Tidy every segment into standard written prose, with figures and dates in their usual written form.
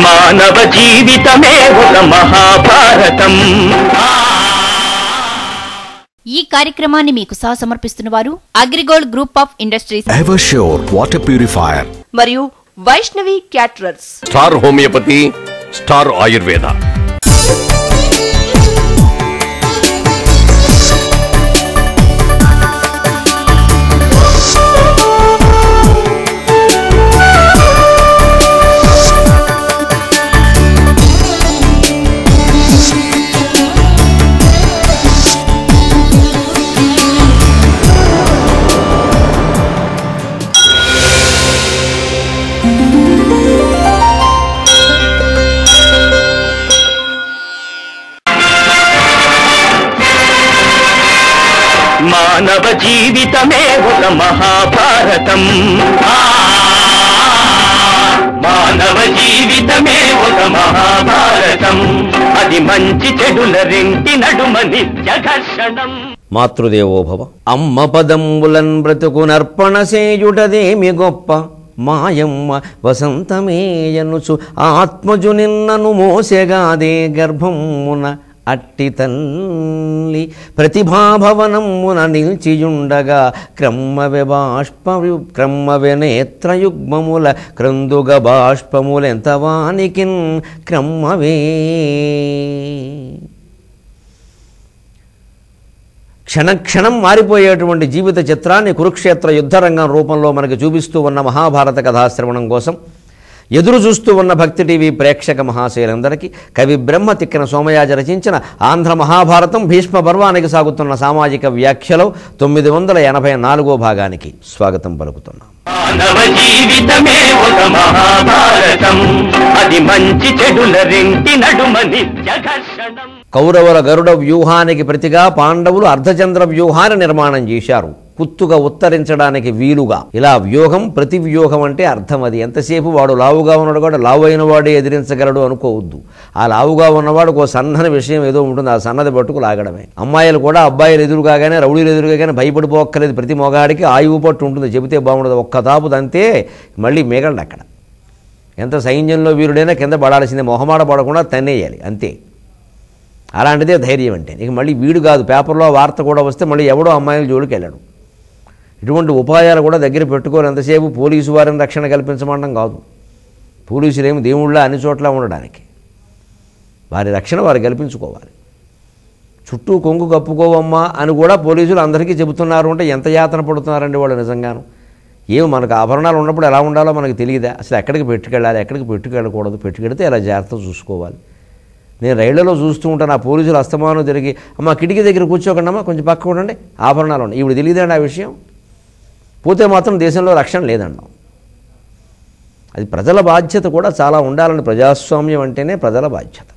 మానవ జీవితమే ఒక మహాభారతం. ఈ కార్యక్రమాన్ని మీకు సమర్పిస్తున్న వారు Agrigold group of industries, Eversure water purifier మరియు Vaishnavi caterers, star homeopathy, star Ayurveda. మానవ జీవితమే ఒక మహాభారతం. మానవ జీవితమే ఒక మహాభారతం. అది మంచి చెడుల రెంటి నడుమ నిత్య ఘర్షణం. మాతృదేవోభవ. అమ్మ పదంబులన్ బ్రతుకునర్పణ సేయుటదేమి గొప్ప, మాయమ్మ వసంతమేయనుచు ఆత్మజు నిన్నను మోసెగాదే గర్భమున అట్టి తల్లి ప్రతిభాభవనమున నిల్చియుండగా క్రమ్మవె నేత్రయుగ్మముల క్రందుగ బాష్పములెంతవానికిన్ క్రమ్మవే. క్షణక్షణం మారిపోయేటువంటి జీవిత చిత్రాన్ని కురుక్షేత్ర యుద్ధరంగం రూపంలో మనకు చూపిస్తూ ఉన్న మహాభారత కథాశ్రవణం కోసం ఎదురు చూస్తూ ఉన్న భక్తి టీవీ ప్రేక్షక మహాశయులందరికీ కవి బ్రహ్మ తిక్కన సోమయాజి రచించిన ఆంధ్ర మహాభారతం భీష్మ పర్వానికి సాగుతున్న సామాజిక వ్యాఖ్యలో 984వ భాగానికి స్వాగతం పలుకుతున్నాం. మానవ జీవితమే ఒక మహాభారతం. అది మంచి చెడుల రెంటి నడుమ నిత్య ఘర్షణం. కౌరవుల గరుడ వ్యూహానికి ప్రతిగా పాండవులు అర్ధచంద్ర వ్యూహాన్ని నిర్మాణం చేశారు, కుత్తుగా ఉత్తరించడానికి వీలుగా. ఇలా వ్యూహం ప్రతి వ్యూహం అంటే అర్థం అది. ఎంతసేపు వాడు లావుగా ఉన్నాడు కూడా లావు అయిన వాడే ఎదిరించగలడు అనుకోవద్దు. ఆ లావుగా ఉన్నవాడు ఒక సన్నని విషయం ఏదో ఉంటుంది, ఆ సన్నది పట్టుకు లాగడమే. అమ్మాయిలు కూడా అబ్బాయిలు ఎదురుగానే రౌడీలు ఎదురుగానే భయపడిపోక్కలేదు. ప్రతి మొగాడికి ఆయువు పట్టు ఉంటుంది, చెబితే బాగుండదు. ఒక్క తాపు దంతే మళ్ళీ మిగలడు అక్కడ. ఎంత సైన్యంలో వీరుడైనా కింద పడాల్సిందే, మొహమాట పడకుండా తన్నేయాలి అంతే. అలాంటిదే ధైర్యం అంటే. ఇక మళ్ళీ వీడు కాదు, పేపర్లో వార్త కూడా వస్తే మళ్ళీ ఎవడో అమ్మాయిల జోలికి వెళ్ళాడు. ఇటువంటి ఉపాయాలు కూడా దగ్గర పెట్టుకోరు. ఎంతసేపు పోలీసు వారిని రక్షణ కల్పించమండం కాదు. పోలీసులేమి దేవుళ్ళ అన్ని చోట్ల ఉండడానికి, వారి రక్షణ వారు కల్పించుకోవాలి. చుట్టూ కొంగు కప్పుకోవమ్మా అని కూడా పోలీసులు అందరికీ చెబుతున్నారు అంటే ఎంత యాతన పడుతున్నారండి వాళ్ళు నిజంగాను. ఏమి మనకు ఆభరణాలు ఉన్నప్పుడు ఎలా ఉండాలో మనకు తెలియదా? అసలు ఎక్కడికి పెట్టుకెళ్ళాలి, ఎక్కడికి పెట్టుకెళ్ళకూడదు, పెట్టుకెడితే ఎలా జాగ్రత్తగా చూసుకోవాలి. నేను రైళ్లలో చూస్తూ ఉంటాను, ఆ పోలీసులు అస్తమానం తిరిగి అమ్మ కిటికీ దగ్గర కూర్చోకండి, అమ్మ కొంచెం పక్క ఉండండి, ఆభరణాలు ఉన్నాయి. ఇప్పుడు తెలియదండి ఆ విషయం. పోతే మాత్రం దేశంలో రక్షణ లేదన్నాం. అది ప్రజల బాధ్యత కూడా చాలా ఉండాలని. ప్రజాస్వామ్యం అంటేనే ప్రజల బాధ్యత.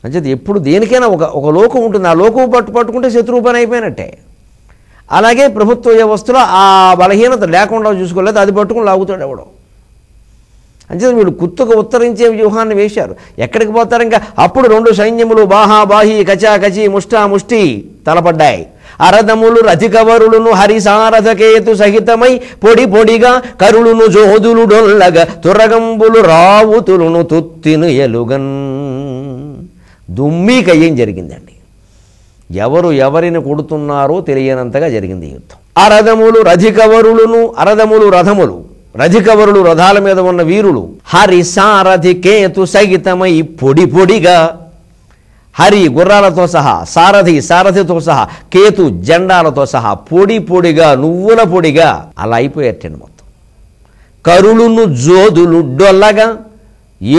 అంచేది ఎప్పుడు దేనికైనా ఒక లోకం ఉంటుంది, ఆ లోకం పట్టుకుంటే శత్రువు పని అయిపోయినట్టే. అలాగే ప్రభుత్వ వ్యవస్థలో ఆ బలహీనత లేకుండా చూసుకోలేదు, అది పట్టుకుని లాగుతాడు ఎవడో. అంచేది వీళ్ళు కుత్తుకు ఉత్తరించే వ్యూహాన్ని వేశారు. ఎక్కడికి పోతారు ఇంకా? అప్పుడు రెండు సైన్యములు బాహాబాహి కచాకచి ముష్టి తలపడ్డాయి. అరదములు రథికవరులను హరిసారథకేతు సహితమై పొడి పొడిగా కరులును జోదులు డొల్లగా తురగంబులు రావుతులును తుత్తిను ఎలుగన్. దుమ్మీకయ్యేం జరిగిందండి. ఎవరు ఎవరిని కొడుతున్నారో తెలియనంతగా జరిగింది యుద్ధం. అరదములు రథికవరులను, అరదములు రథములు, రథికవరులు రథాల మీద ఉన్న వీరులు, హరి సారథి కేతు సహితమై పొడి పొడిగా, హరి గుర్రాలతో సహా, సారథితో సహా, కేతు జెండాలతో సహా పొడి పొడిగా, నువ్వుల పొడిగా అలా అయిపోయేటండి మొత్తం. కరులును జోదులు డొల్లగా,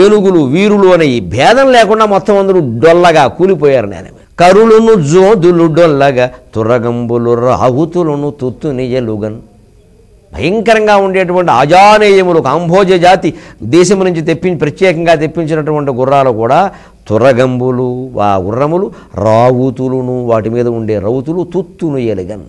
ఏనుగులు వీరులు అనే ఈ భేదం లేకుండా మొత్తం అందరూ డొల్లగా కూలిపోయారు. నేను కరులును జోదులు డొల్లగా తురగంబులు రావుతులను తుత్తుని ఎలుగన్. భయంకరంగా ఉండేటువంటి అజానేయములు, కాంభోజ జాతి దేశం నుంచి ప్రత్యేకంగా తెప్పించినటువంటి గుర్రాలు కూడా తురగంబులు, ఆ గుర్రములు, రావుతులును, వాటి మీద ఉండే రౌతులు, తుత్తును ఎలుగన్.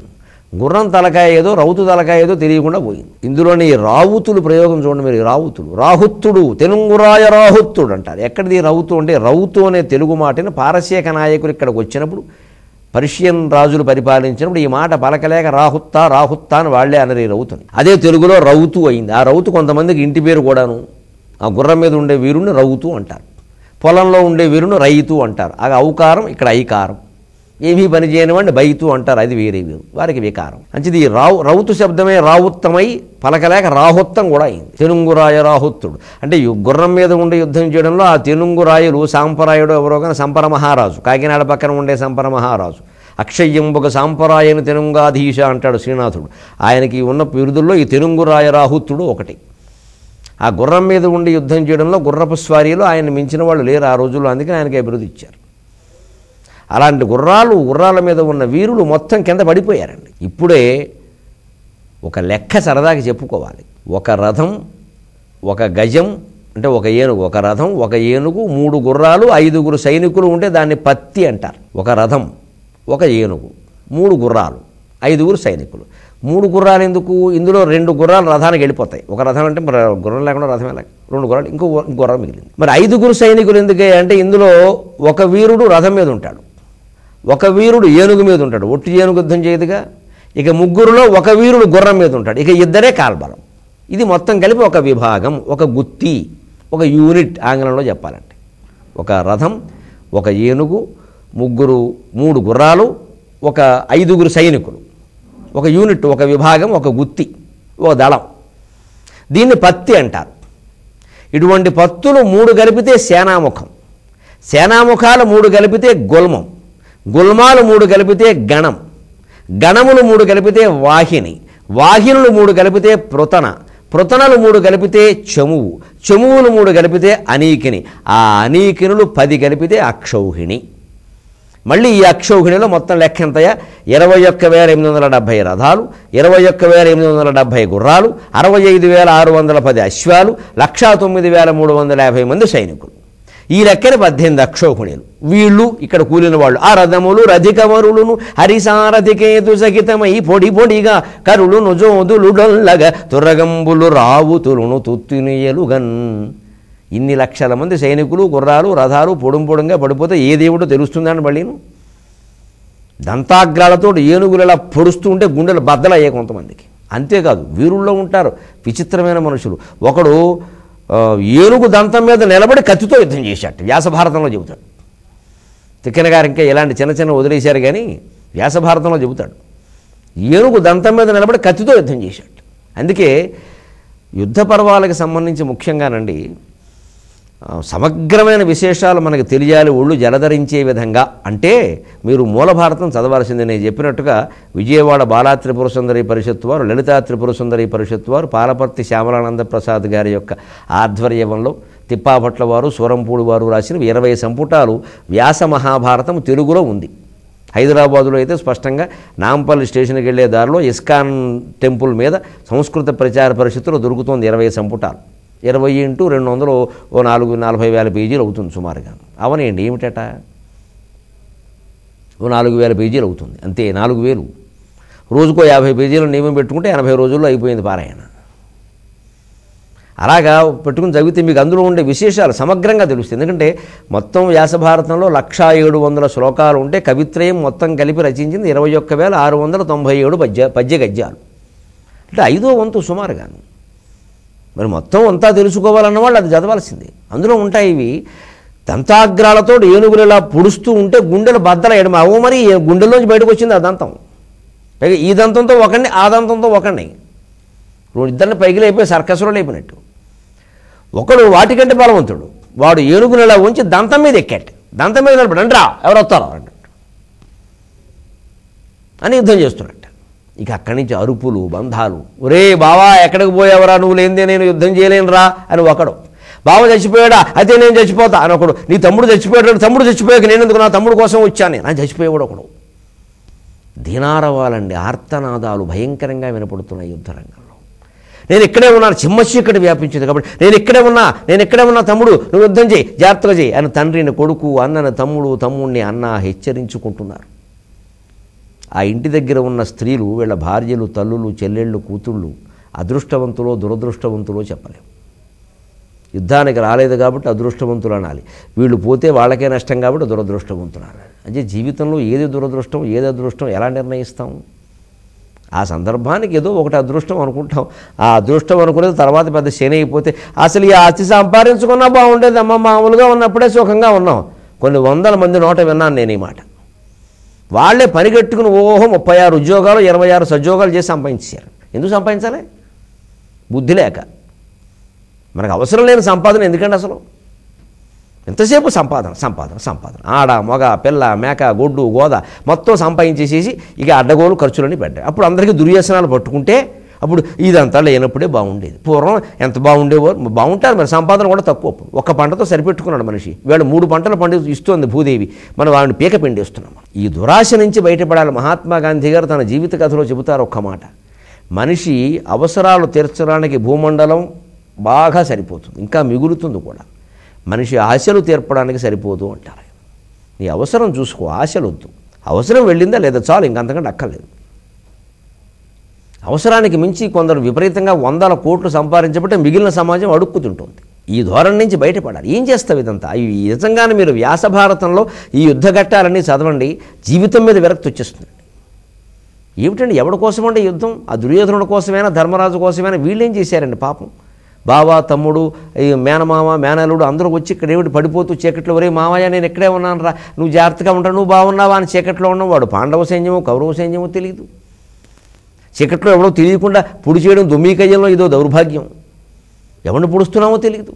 గుర్రం తలకాయ ఏదో రౌతు తలకాయ ఏదో తెలియకుండా పోయింది. ఇందులోని రావుతులు ప్రయోగం చూడండి మీరు. రావుతులు, రాహుత్తుడు, తెనుగురాయ రాహుత్తుడు అంటారు. ఎక్కడిది రౌతు అంటే? రౌతు అనే తెలుగు మాటని పారసీక నాయకులు ఇక్కడికి వచ్చినప్పుడు, పర్షియన్ రాజులు పరిపాలించినప్పుడు ఈ మాట పలకలేక రాహుత్తా అని వాళ్లే అనరు ఈ రౌతుని. అదే తెలుగులో రౌతు అయింది. ఆ రౌతు కొంతమందికి ఇంటి పేరు కూడాను. ఆ గుర్రం మీద ఉండే వీరుని రౌతు అంటారు. పొలంలో ఉండే వీరుని రైతు అంటారు. ఆ ఔకారం ఇక్కడ ఐకారం. ఏమీ పని చేయని వాడిని బైతు అంటారు. అది వేరే వీరు, వారికి వికారం. మంచిది. రౌతు శబ్దమే రావుత్తమై పలకలేక రాహుత్తం కూడా అయింది. తెనుంగురాయ రాహుత్తుడు అంటే గుర్రం మీద ఉండే యుద్ధం చేయడంలో ఆ తెనుంగురాయులు సాంపరాయుడు ఎవరో కానీ సంపర మహారాజు, కాకినాడ పక్కన ఉండే సంపర మహారాజు. అక్షయ్యంబుక సాంపరాయని తెనుంగాధీశ అంటాడు శ్రీనాథుడు. ఆయనకి ఉన్న బిరుదుల్లో ఈ తెనుంగురాయ రాహుత్తుడు ఒకటి. ఆ గుర్రం మీద ఉండి యుద్ధం చేయడంలో గుర్రపు స్వారీలో ఆయన మించిన వాళ్ళు లేరు ఆ రోజుల్లో, అందుకని ఆయనకి అభివృద్ధి ఇచ్చారు. అలాంటి గుర్రాల మీద ఉన్న వీరులు మొత్తం కింద పడిపోయారండి. ఇప్పుడే ఒక లెక్క సరదాకి చెప్పుకోవాలి. ఒక రథం, ఒక గజం అంటే ఒక ఏనుగు, ఒక రథం, ఒక ఏనుగు, 3 గుర్రాలు, 5 సైనికులు ఉంటే దాన్ని పత్తి అంటారు. ఒక రథం, ఒక ఏనుగు, 3 గుర్రాలు, 5 సైనికులు. 3 గుర్రాలు ఎందుకు? ఇందులో 2 గుర్రాలు రథానికి వెళ్ళిపోతాయి. ఒక రథం అంటే మరి గుర్రం లేకుండా రథం ఎలా? 2 గుర్రాలు, ఇంకో గుర్రం మిగిలింది. మరి 5 సైనికులు ఎందుకే అంటే ఇందులో ఒక వీరుడు రథం మీద ఉంటాడు, ఒక వీరుడు ఏనుగు మీద ఉంటాడు. ఒట్టి ఏనుగు యుద్ధం చేయదుగా. ఇక 3లో ఒక వీరుడు గుర్రం మీద ఉంటాడు. ఇక 2 కాల్బలం. ఇది మొత్తం కలిపి ఒక విభాగం, ఒక గుత్తి, ఒక యూనిట్ ఆంగ్లంలో చెప్పాలంటే. ఒక రథం, ఒక ఏనుగు, 3 గుర్రాలు, ఒక 5 సైనికులు, ఒక యూనిట్, ఒక విభాగం, ఒక గుత్తి, ఒక దళం. దీన్ని పత్తి అంటారు. ఇటువంటి పత్తులు 3 కలిపితే సేనాముఖం, సేనాముఖాలు 3 కలిపితే గుల్మం, గుల్మాలు 3 కలిపితే గణం, గణములు 3 కలిపితే వాహిని, వాహినులు 3 కలిపితే పృతన, పృతనలు 3 కలిపితే చమువు, చమువులు 3 కలిపితే అనీకిని, ఆ అనీకినులు 10 కలిపితే అక్షౌహిణి. మళ్ళీ ఈ అక్షౌహిణిలో మొత్తం లెక్క ఎంతయా? 21,870 రథాలు, 21,870 గుర్రాలు, 65,610 అశ్వాలు, 1,09,350 మంది సైనికులు. ఈ లెక్కన 18 అక్షౌహిణులు. వీళ్ళు ఇక్కడ కూలిన వాళ్ళు. ఆ రథములు రధికవరులను హరిసారథికేతు సహితమై పొడి పొడిగా కరులును జోదులు డొల్లగా తురగంబులు రావుతులును తుత్తినియలుగన్. ఇన్ని లక్షల మంది సైనికులు, గుర్రాలు, రథాలు పొడుంగా పడిపోతే ఏ దేవుడో తెలుస్తుందని మళ్ళీను. దంతాగ్రాలతో ఏనుగులు ఇలా పొడుస్తూ ఉంటే గుండెలు బద్దలయ్యాయి కొంతమందికి. అంతేకాదు వీరుల్లో ఉంటారు విచిత్రమైన మనుషులు. ఒకడు ఏనుగు దంతం మీద నిలబడి కత్తితో యుద్ధం చేశాడు. వ్యాసభారతంలో చెబుతాడు. తిక్కన గారు ఇంకా ఇలాంటి చిన్న వదిలేశారు కానీ వ్యాసభారతంలో చెబుతాడు. ఏనుగు దంతం మీద నిలబడి కత్తితో యుద్ధం చేశాడు. అందుకే యుద్ధ పర్వాలకు సంబంధించి ముఖ్యంగానండి సమగ్రమైన విశేషాలు మనకు తెలియాలి ఒళ్ళు జలధరించే విధంగా. అంటే మీరు మూల భారతం చదవాల్సిందే. నేను చెప్పినట్టుగా విజయవాడ బాలా త్రిపుర సుందరి పరిషత్ వారు, లలితా త్రిపుర సుందరి పరిషత్ వారు, పాలపర్తి శ్యామలానంద ప్రసాద్ గారి యొక్క ఆధ్వర్యంలో తిప్పాపట్ల వారు, సూరంపూడి వారు రాసిన 20 సంపుటాలు వ్యాస మహాభారతం తెలుగులో ఉంది. హైదరాబాదులో అయితే స్పష్టంగా నాంపల్లి స్టేషన్కి వెళ్ళే దారిలో ఇస్కాన్ టెంపుల్ మీద సంస్కృత ప్రచార పరిషత్తులో దొరుకుతుంది 20 సంపుటాలు. 20 × 200 ఓ 40,000 పేజీలు అవుతుంది సుమారుగా. అవనండి ఏమిటట, ఓ 4,000 పేజీలు అవుతుంది అంతే. 4,000 రోజుకో 50 పేజీలు నియమం పెట్టుకుంటే 80 రోజుల్లో అయిపోయింది పారాయణ. అలాగా పెట్టుకుని చదివితే మీకు అందులో ఉండే విశేషాలు సమగ్రంగా తెలుస్తుంది. ఎందుకంటే మొత్తం వ్యాసభారతంలో 1,700 శ్లోకాలు ఉంటే కవిత్రయం మొత్తం కలిపి రచించింది 21,697 పద్య గద్యాలు. అంటే 5వ వంతు సుమారుగాను. మరి మొత్తం అంతా తెలుసుకోవాలన్న వాళ్ళు అది చదవాల్సిందే. అందులో ఉంటాయి ఇవి. దంతాగ్రాలతో ఏనుగులు ఇలా పొడుస్తూ ఉంటే గుండెలు బద్దలయ్యడం. అవో మరి గుండెల్లోంచి బయటకు వచ్చింది ఆ దంతం. పైగా ఈ దంతంతో ఒకడిని, ఆ దంతంతో ఒకడిని, ఇద్దరిని పైకి లేకపోయి సర్కస్లో లేపినట్టు. ఒకడు వాటికంటే బలవంతుడు. వాడు ఏనుగులు ఇలా ఉంచి దంతం మీద ఎక్కాడు. దంతం మీద నిలబడి రండ్రా ఎవరు వస్తారో అని యుద్ధం చేస్తున్నట్టు. ఇక అక్కడి నుంచి అరుపులు, బంధాలు. ఒరే బావా ఎక్కడికి పోయావరా, నువ్వు లేనిదే నేను యుద్ధం చేయలేనురా అని ఒకడు. బావ చచ్చిపోయాడా, అయితే నేను చచ్చిపోతా అని ఒకడు. నీ తమ్ముడు చచ్చిపోయాడు, తమ్ముడు చచ్చిపోయాక నేను ఎందుకు నా తమ్ముడు కోసం వచ్చాను, నా చచ్చిపోయేవాడు ఒకడు. దీనారవాలండి, ఆర్తనాదాలు భయంకరంగా వినపడుతున్నాయి యుద్ధరంగంలో. నేను ఇక్కడే ఉన్నాను, చిమ్మచీకటి వ్యాపించింది కాబట్టి నేను ఇక్కడే ఉన్నా తమ్ముడు నువ్వు యుద్ధం చేయి, జాగ్రత్తగా చేయి అని తండ్రిని కొడుకు, అన్నని తమ్ముడు, తమ్ముడిని అన్న హెచ్చరించుకుంటున్నారు. ఆ ఇంటి దగ్గర ఉన్న స్త్రీలు, వీళ్ళ భార్యలు, తల్లులు, చెల్లెళ్ళు, కూతుళ్ళు అదృష్టవంతులో దురదృష్టవంతులో చెప్పలేము. యుద్ధానికి రాలేదు కాబట్టి అదృష్టవంతులు అనాలి. వీళ్ళు పోతే వాళ్ళకే నష్టం కాబట్టి దురదృష్టవంతులు అనాలి. అంటే జీవితంలో ఏది దురదృష్టం ఏది అదృష్టం ఎలా నిర్ణయిస్తాం? ఆ సందర్భానికి ఏదో ఒకటి అదృష్టం అనుకుంటాం. ఆ అదృష్టం అనుకునేది తర్వాత పెద్ద శని అయిపోతే అసలు ఈ ఆస్తి సంపాదించుకున్నా బాగుండేది అమ్మ, మామూలుగా ఉన్నప్పుడే సుఖంగా ఉన్నాం. కొన్ని వందల మంది నోట విన్నాను నేను ఈ మాట. వాళ్ళే పనిగట్టుకుని 36 ఉద్యోగాలు 26 సద్యోగాలు చేసి సంపాదించారు. ఎందుకు సంపాదించాలి? బుద్ధి లేక. మనకు అవసరం లేని సంపాదన ఎందుకంటే అసలు ఎంతసేపు సంపాదన సంపాదన సంపాదన. ఆడ మగ పిల్ల మేక గొడ్డు గోద మొత్తం సంపాదించేసేసి ఇక అడ్డగోలు ఖర్చులని పెట్టాయి. అప్పుడు అందరికీ దుర్వ్యసనాలు పట్టుకుంటే అప్పుడు ఇదంతా లేనప్పుడే బాగుండేది. పూర్వం ఎంత బాగుండేవో. బాగుంటారు మరి, సంపాదన కూడా తక్కువ. ఒక్క పంటతో సరిపెట్టుకున్నాడు మనిషి. వీళ్ళు 3 పంటలు పండి ఇస్తుంది భూదేవి, మనం వాడిని పీక పిండిస్తున్నాం. ఈ దురాశ నుంచి బయటపడాలి. మహాత్మా గాంధీ గారు తన జీవిత కథలో చెబుతారు ఒక్క మాట, మనిషి అవసరాలు తీర్చడానికి భూమండలం బాగా సరిపోతుంది, ఇంకా మిగులుతుంది కూడా. మనిషి ఆశలు తీర్పడానికి సరిపోదు అంటారు. నీ అవసరం చూసుకో, ఆశలు వద్దు. అవసరం వెళ్ళిందా లేదా చాలు, ఇంకంతకంటే అక్కర్లేదు. అవసరానికి మించి కొందరు విపరీతంగా 100 కోట్లు సంపాదించబట్టే మిగిలిన సమాజం అడుక్కుతుంటుంది. ఈ ధోరణి నుంచి బయటపడాలి. ఏం చేస్తావు ఇదంతా? ఈ నిజంగానే మీరు వ్యాసభారతంలో ఈ యుద్ధ ఘట్టాలన్నీ చదవండి, జీవితం మీద విరక్తి వచ్చేస్తుంది. ఏమిటండి, ఎవడి కోసమంటే యుద్ధం? ఆ దుర్యోధనుడి కోసమైనా ధర్మరాజు కోసమైనా వీళ్ళేం చేశారండి పాపం? బావ తమ్ముడు ఈ మేనమామ మేనలుడు అందరూ వచ్చి ఇక్కడ ఏమిటి పడిపోతూ చీకట్లో, ఒరే మామయ్య నేను ఇక్కడే ఉన్నాను రా, నువ్వు జాగ్రత్తగా ఉంటావు, నువ్వు బాగున్నావా అని చీకట్లో ఉన్నావు. వాడు పాండవ సైన్యమో కౌరవ సైన్యమో తెలియదు. చీకట్లో ఎవడో తెలియకుండా పొడి చేయడం దుమ్మీకయ్యంలో ఇదో దౌర్భాగ్యం. ఎవరిని పొడుస్తున్నామో తెలియదు.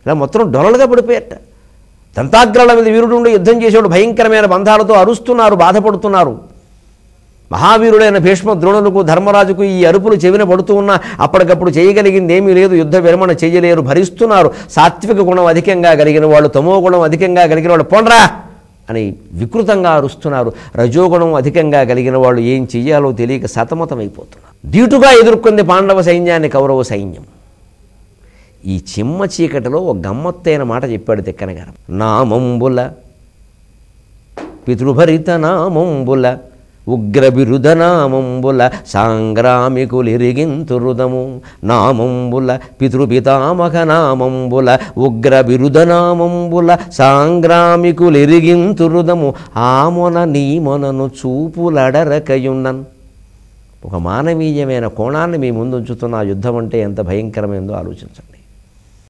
ఇలా మొత్తం డొలలుగా పడిపోయారట. దంతాగ్రాల మీద వీరుడు ఉండి యుద్ధం చేసేవాడు భయంకరమైన బంధాలతో అరుస్తున్నారు, బాధపడుతున్నారు. మహావీరుడైన భీష్మ ద్రోణులకు ధర్మరాజుకు ఈ అరుపులు చెవిన పడుతూ ఉన్నా అప్పటికప్పుడు చేయగలిగింది ఏమీ లేదు, యుద్ధ విరమణ చేయలేరు, భరిస్తున్నారు. సాత్విక గుణం అధికంగా కలిగిన వాళ్ళు, తమో గుణం అధికంగా కలిగిన వాళ్ళు పోండ్రా అని వికృతంగా అరుస్తున్నారు. రజోగుణం అధికంగా కలిగిన వాళ్ళు ఏం చెయ్యాలో తెలియక సతమతమైపోతున్నారు. ధీటుగా ఎదుర్కొంది పాండవ సైన్యాన్ని కౌరవ సైన్యం. ఈ చిమ్మ చీకటిలో ఒక గమ్మత్తైన మాట చెప్పాడు తిక్కన గారు. నామంబుల పితృభరిత నామంబుల ఉగ్ర బిరుద నామంబుల సాంగ్రామికులిరిగింతురుదము. నామంబుల పితృపితామక నామంబుల ఉగ్ర బిరుద నామంబుల సాంగ్రామికులిరిగింతురుదము. ఆమొన నీమొనను చూపులడరకయున్నన్. ఒక మానవీయమైన కోణాన్ని మీ ముందు ఉంచుతున్న ఆ యుద్ధం అంటే ఎంత భయంకరమైందో ఆలోచించండి.